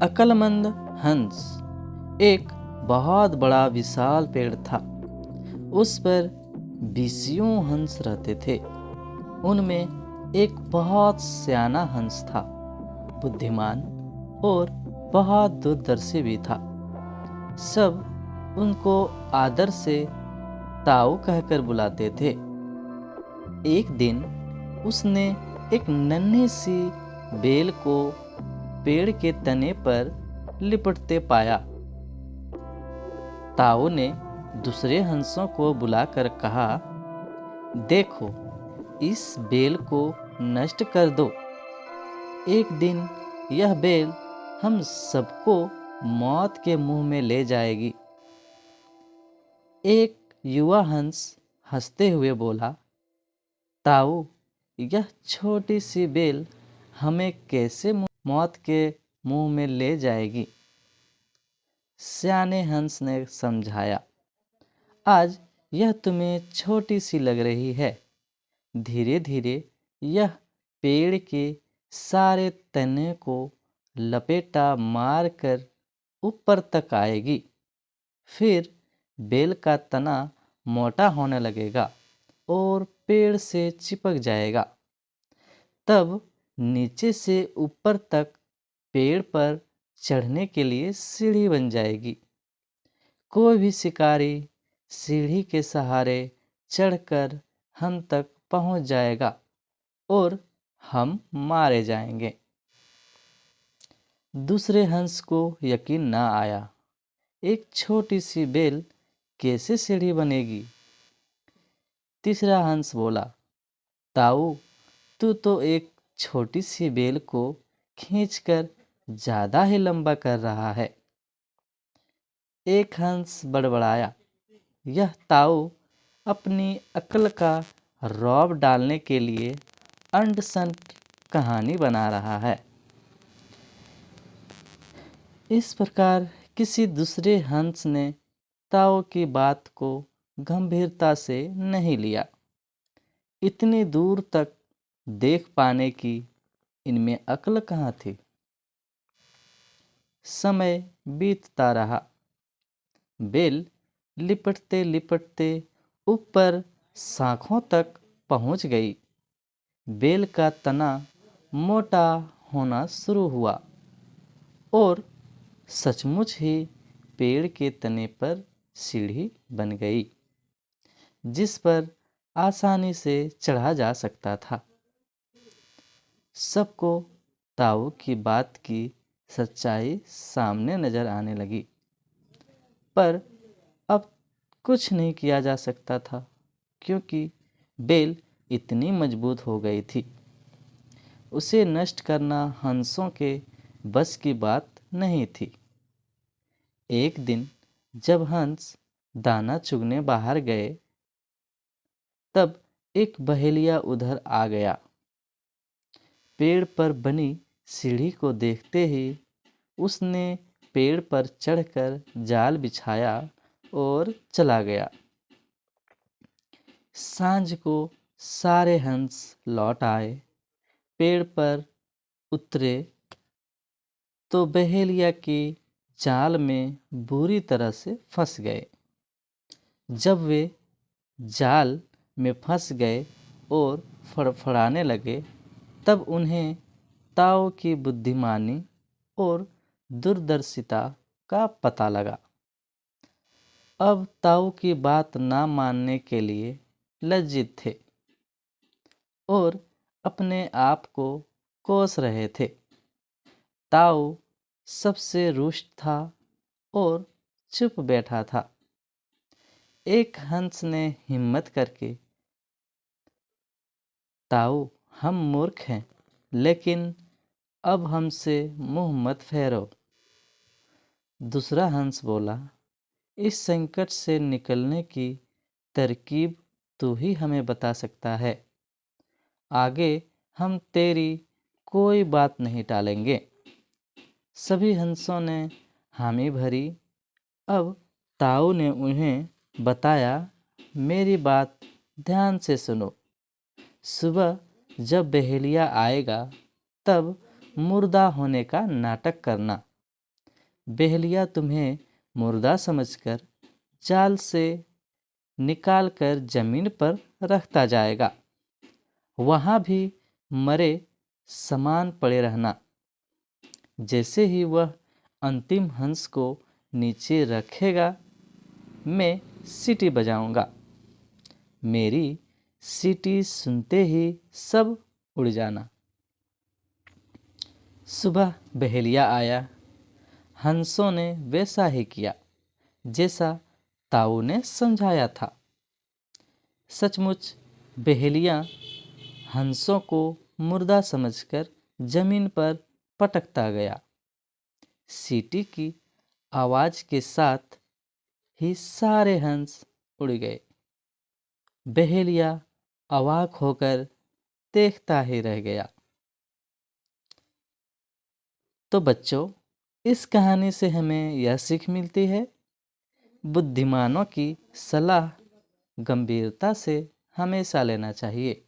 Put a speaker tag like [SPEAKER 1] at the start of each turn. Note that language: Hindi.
[SPEAKER 1] अक्लमंद हंस। एक बहुत बड़ा विशाल पेड़ था। उस पर बीसियों हंस रहते थे। उनमें एक बहुत सियाना हंस था, बुद्धिमान और बहुत दूरदर्शी भी था। सब उनको आदर से ताऊ कहकर बुलाते थे। एक दिन उसने एक नन्ही सी बेल को पेड़ के तने पर लिपटते पाया। ताऊ ने दूसरे हंसों को बुलाकर कहा, देखो, इस बेल को नष्ट कर दो। एक दिन यह बेल हम सबको मौत के मुंह में ले जाएगी। एक युवा हंस हंसते हुए बोला, ताऊ, यह छोटी सी बेल हमें कैसे मौत के मुंह में ले जाएगी? सियाने हंस ने समझाया, आज यह तुम्हें छोटी सी लग रही है। धीरे धीरे यह पेड़ के सारे तने को लपेटा मारकर ऊपर तक आएगी। फिर बेल का तना मोटा होने लगेगा और पेड़ से चिपक जाएगा। तब नीचे से ऊपर तक पेड़ पर चढ़ने के लिए सीढ़ी बन जाएगी। कोई भी शिकारी सीढ़ी के सहारे चढ़कर हम तक पहुंच जाएगा और हम मारे जाएंगे। दूसरे हंस को यकीन ना आया। एक छोटी सी बेल कैसे सीढ़ी बनेगी? तीसरा हंस बोला, ताऊ, तू तो एक छोटी सी बेल को खींचकर ज्यादा ही लंबा कर रहा है। एक हंस बड़बड़ाया, यह ताऊ अपनी अक्ल का रौब डालने के लिए अंड संड कहानी बना रहा है। इस प्रकार किसी दूसरे हंस ने ताऊ की बात को गंभीरता से नहीं लिया। इतनी दूर तक देख पाने की इनमें अक्ल कहाँ थी। समय बीतता रहा। बेल लिपटते लिपटते ऊपर शाखों तक पहुंच गई। बेल का तना मोटा होना शुरू हुआ और सचमुच ही पेड़ के तने पर सीढ़ी बन गई, जिस पर आसानी से चढ़ा जा सकता था। सबको ताऊ की बात की सच्चाई सामने नजर आने लगी, पर अब कुछ नहीं किया जा सकता था, क्योंकि बेल इतनी मजबूत हो गई थी। उसे नष्ट करना हंसों के बस की बात नहीं थी। एक दिन जब हंस दाना चुगने बाहर गए, तब एक बहेलिया उधर आ गया। पेड़ पर बनी सीढ़ी को देखते ही उसने पेड़ पर चढ़कर जाल बिछाया और चला गया। सांझ को सारे हंस लौट आए। पेड़ पर उतरे तो बहेलिया की जाल में बुरी तरह से फंस गए। जब वे जाल में फंस गए और फड़फड़ाने लगे, तब उन्हें ताऊ की बुद्धिमानी और दूरदर्शिता का पता लगा। अब ताऊ की बात ना मानने के लिए लज्जित थे और अपने आप को कोस रहे थे। ताऊ सबसे रुष्ट था और चुप बैठा था। एक हंस ने हिम्मत करके, ताऊ, हम मूर्ख हैं, लेकिन अब हमसे मुंह मत फेरो। दूसरा हंस बोला, इस संकट से निकलने की तरकीब तू ही हमें बता सकता है। आगे हम तेरी कोई बात नहीं टालेंगे। सभी हंसों ने हामी भरी। अब ताऊ ने उन्हें बताया, मेरी बात ध्यान से सुनो। सुबह जब बहेलिया आएगा, तब मुर्दा होने का नाटक करना बहेलिया तुम्हें मुर्दा समझकर जाल से निकाल कर जमीन पर रखता जाएगा। वहाँ भी मरे समान पड़े रहना। जैसे ही वह अंतिम हंस को नीचे रखेगा, मैं सीटी बजाऊंगा। मेरी सीटी सुनते ही सब उड़ जाना। सुबह बहेलिया आया। हंसों ने वैसा ही किया जैसा ताऊ ने समझाया था। सचमुच बहेलिया हंसों को मुर्दा समझकर जमीन पर पटकता गया। सीटी की आवाज के साथ ही सारे हंस उड़ गए। बहेलिया अवाक होकर देखता ही रह गया। तो बच्चों, इस कहानी से हमें यह सीख मिलती है, बुद्धिमानों की सलाह गंभीरता से हमेशा लेना चाहिए।